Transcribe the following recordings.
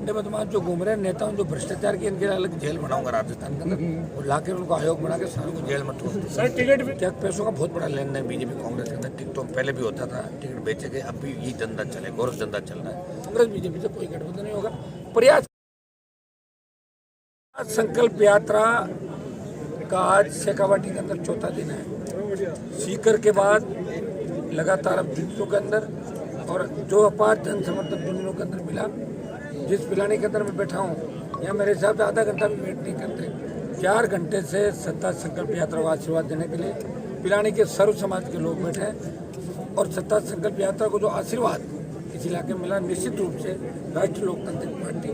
गुंडे बदमाश जो घूम रहे हैं नेताओं जो भ्रष्टाचार की, इनके अलग जेल बनाऊंगा राजस्थान के अंदर और लाकर उनको आयोग बना के सारों को जेल में ठोक दूं। सर टिकट भी क्या पैसों का बहुत बड़ा लेन देन बीजेपी कांग्रेस के अंदर टिकटों में पहले भी होता था, टिकट बेचे गए, अब भी यही धंधा चले, गोरख धंधा चल रहा है। कांग्रेस बीजेपी से कोई गठबंधन नहीं होगा। प्रयास संकल्प यात्रा का आज शेखावाटी के अंदर चौथा दिन है। सीकर के बाद लगातार अब दिनों के अंदर और जो अपार जन समर्थन दिनों के अंदर मिला, जिस पिलानी के अंदर मैं बैठा हूँ यहाँ मेरे हिसाब से आधा घंटा भी वेट नहीं करते। 4 घंटे से सत्ता संकल्प यात्रा को आशीर्वाद देने के लिए पिलानी के सर्व समाज के लोग बैठे हैं और सत्ता संकल्प यात्रा को जो आशीर्वाद इस इलाके में मिला, निश्चित रूप से राष्ट्रीय लोकतांत्रिक पार्टी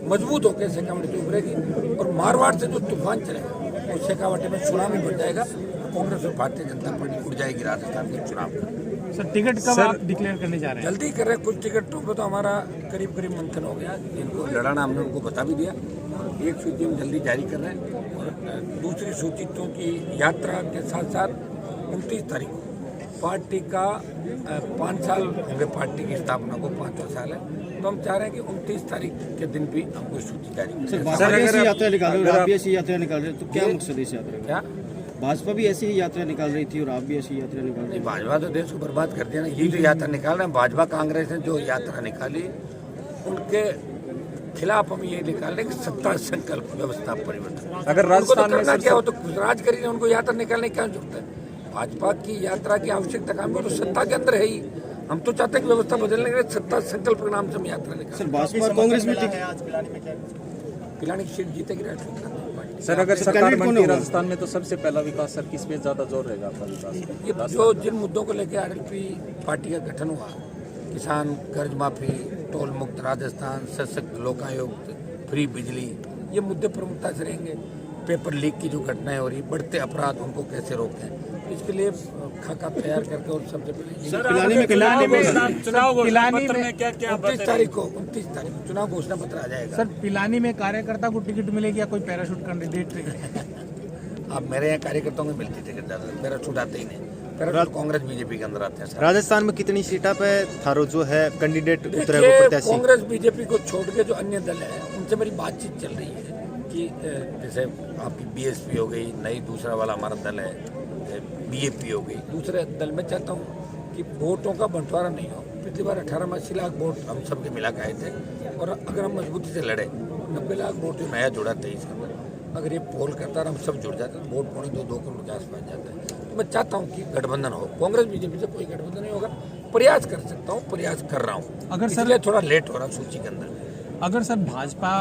मजबूत होकर शेखावाटी से उभरेगी और मारवाड़ से जो तूफान चलेगा वो शेखावाटी में सुनामी बन जाएगा। कांग्रेस और भारतीय जनता पार्टी उड़ जाएगी राजस्थान के चुनाव का। सर टिकट कब आप डिक्लेयर करने जा रहे हैं? जल्दी कर रहे हैं। कुछ टिकटों पे तो हमारा करीब मंथन हो गया, जिनको लड़ाना हमने उनको बता भी दिया। एक सूची हम जल्दी जारी कर रहे हैं और दूसरी सूची की यात्रा के साथ साथ 29 तारीख को पार्टी का 5 साल होंगे, पार्टी की स्थापना को 5वां साल है, तो हम चाह रहे हैं कि 29 तारीख के दिन भी हमको सूची जारी यात्रा निकाल रहे हो, आप भी ऐसी यात्रा निकाल रहे हो, तो क्या मकसद है इस यात्रा का? क्या भाजपा भी ऐसी ही यात्रा निकाल रही थी और आप भी ऐसी यात्रा निकाल रहे नहीं, भाजपा तो देश को बर्बाद कर दिया ना। यही जो यात्रा निकाल रहे हैं भाजपा कांग्रेस ने जो यात्रा निकाली, उनके खिलाफ हम ये निकाल रहे हैं कि सत्ता संकल्प व्यवस्था परिवर्तन। अगर राजस्थान में करना क्या हो तो राज करिए, उनको यात्रा निकालने की क्या जरूरत है? भाजपा की यात्रा की आवश्यकता काम तो सत्ता के अंदर है ही। हम तो चाहते हैं कि व्यवस्था बदलने के लिए सत्ता संकल्प के नाम से हम यात्रा निकाल। सर भाजपा और कांग्रेस में पिलानी की सीट जीतेगी राष्ट्रीय पार्टी। सर अगर सरकार बनती है राजस्थान में तो सबसे पहला विकास सर किस पे ज्यादा जोर रहेगा आपका विकास? ये जो जिन मुद्दों को लेकर आरएलपी पार्टी का गठन हुआ, किसान कर्ज माफी, टोल मुक्त राजस्थान, सशक्त लोक आयोग, फ्री बिजली, ये मुद्दे प्रमुखता से रहेंगे। पेपर लीक की जो घटनाएं हो रही, बढ़ते अपराध, उनको कैसे रोकें, इसके लिए खाका तैयार करके और सबसे पहले पिलानी में क्या 29 तारीख को चुनाव घोषणा पत्र आ जाएगा। सर पिलानी में कार्यकर्ता को टिकट मिलेगी या कोई पैराशूट कैंडिडेट? अब मेरे यहाँ कार्यकर्ताओं को मिलती टिकट ज़्यादा, पैराशूट आते ही नहीं। पैराशूट कांग्रेस बीजेपी के अंदर आते हैं। राजस्थान में कितनी सीटा पे थारो जो है कैंडिडेट उतरेगा प्रत्याशी? कांग्रेस बीजेपी को छोड़ के जो अन्य दल है उनसे मेरी बातचीत चल रही है कि जैसे आपकी बीएसपी हो गई, नई दूसरा वाला हमारा दल है, बीएपी हो गई, दूसरे दल में चाहता हूँ कि वोटों का बंटवारा नहीं हो। पिछली बार 18 में 80 लाख वोट हम सबके मिला के आए थे और अगर हम मजबूती से लड़े 90 लाख वोट जो नया जुड़ा 23 के अंदर, अगर ये पोल करता और हम सब जुड़ जाते तो वोट 2.2 करोड़ के आसपास जाता है। तो मैं चाहता हूँ कि गठबंधन हो, कांग्रेस बीजेपी से कोई गठबंधन नहीं होगा। प्रयास कर सकता हूँ, प्रयास कर रहा हूँ, अगर इसलिए थोड़ा लेट हो रहा सूची के अंदर। अगर सर भाजपा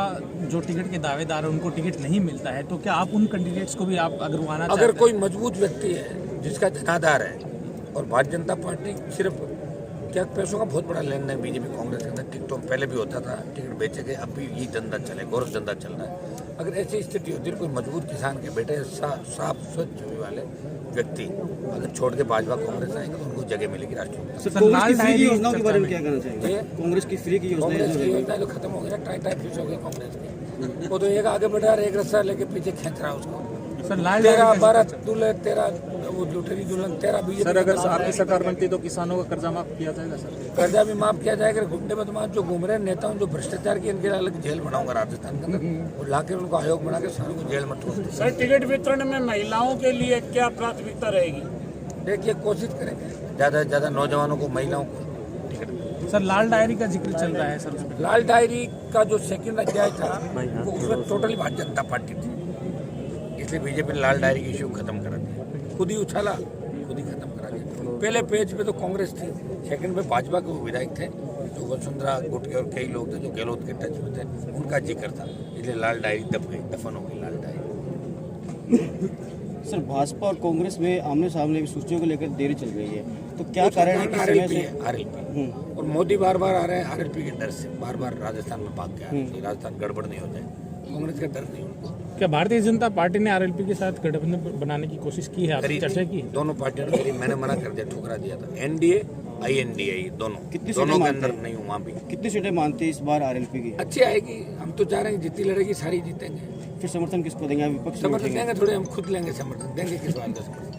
जो टिकट के दावेदार है उनको टिकट नहीं मिलता है तो क्या आप उन कैंडिडेट्स को भी आप अगर आना अगर कोई मजबूत व्यक्ति है जिसका जनाधार है और भारतीय जनता पार्टी सिर्फ क्या पैसों का बहुत बड़ा लेन देन बीजेपी कांग्रेस के अंदर, टिकटों में पहले भी होता था, टिकट बेचे गए, अब भी यही धंधा चले, गोरख धंधा चल रहा है। अगर ऐसी स्थिति होती है, कोई मजबूत किसान के बेटे साफ स्वच्छ छवि वाले व्यक्ति अगर छोड़ के भाजपा कांग्रेस आएंगे तो उनको जगह मिलेगी राष्ट्रीय। कांग्रेस की योजनाओं के बारे में क्या कहना चाहिए? कांग्रेस की फ्री की योजना जो खत्म हो गई ना, टाई फिक्स हो गई कांग्रेस की, वो तो एक आगे बढ़ रहा है, एक रस्सा लेके पीछे खींच रहा है उसको। सर लाल 12 दूल्हे 13 वो लुटेरी दुल्हन 13 बीजेपी। सर अगर आपकी सरकार बनती तो किसानों का कर्जा माफ किया जाएगा? सर कर्जा भी माफ किया जाएगा। गुंडे बदमाश जो घूम रहे हैं नेताओं जो भ्रष्टाचार की, इनके अलग जेल बनाऊंगा राजस्थान के अंदर और लाकर उनको आयोग बना के सारों को जेल में ठोक दूं। सर टिकट वितरण में महिलाओं के लिए क्या प्राथमिकता रहेगी? देखिए कोशिश करेंगे ज़्यादा से ज़्यादा नौजवानों को, महिलाओं को टिकट। सर लाल डायरी का जिक्र चल रहा है सर उसमें। लाल डायरी का जो सेकंड अध्याय था वो उसमें टोटली भारतीय जनता पार्टी थी, इसलिए बीजेपी ने लाल डायरी की इशू खत्म करा दिया, खुद ही उछाला, खुद ही खत्म करा दिया। पहले पेज पे तो कांग्रेस थी, सेकंड पे भाजपा के वो विधायक थे जो वसुंधरा गुट के और कई लोग थे जो गहलोत के टच में थे, उनका जिक्र था, इसलिए लाल डायरी दब गई, दफन हो गई लाल डायरी। सर भाजपा और कांग्रेस में आमने सामने की सूचियों को लेकर देरी चल रही है, तो क्या कारण है कि समय से आरएलपी और मोदी बार बार आ रहे हैं आरएलपी के डर से, बार बार राजस्थान में भाग के आ रहे हैं, राजस्थान गड़बड़ नहीं हो जाए, कांग्रेस का डर नहीं उनको। क्या भारतीय जनता पार्टी ने आरएलपी के साथ गठबंधन बनाने की कोशिश की है, आपने चर्चा की? दोनों पार्टियों ने, मैंने मना कर दिया, ठुकरा दिया था। एनडीए INDA दोनों के अंदर नहीं हूँ, वहाँ भी। कितनी सीटें मानते हैं इस बार आरएलपी की? अच्छी आएगी, हम तो चाह रहे हैं जितनी लड़ेगी सारी जीतेंगे। फिर समर्थन किसको देंगे? विपक्ष समर्थन देंगे थोड़े, हम खुद लेंगे समर्थन, देंगे किस बात का समर्थन?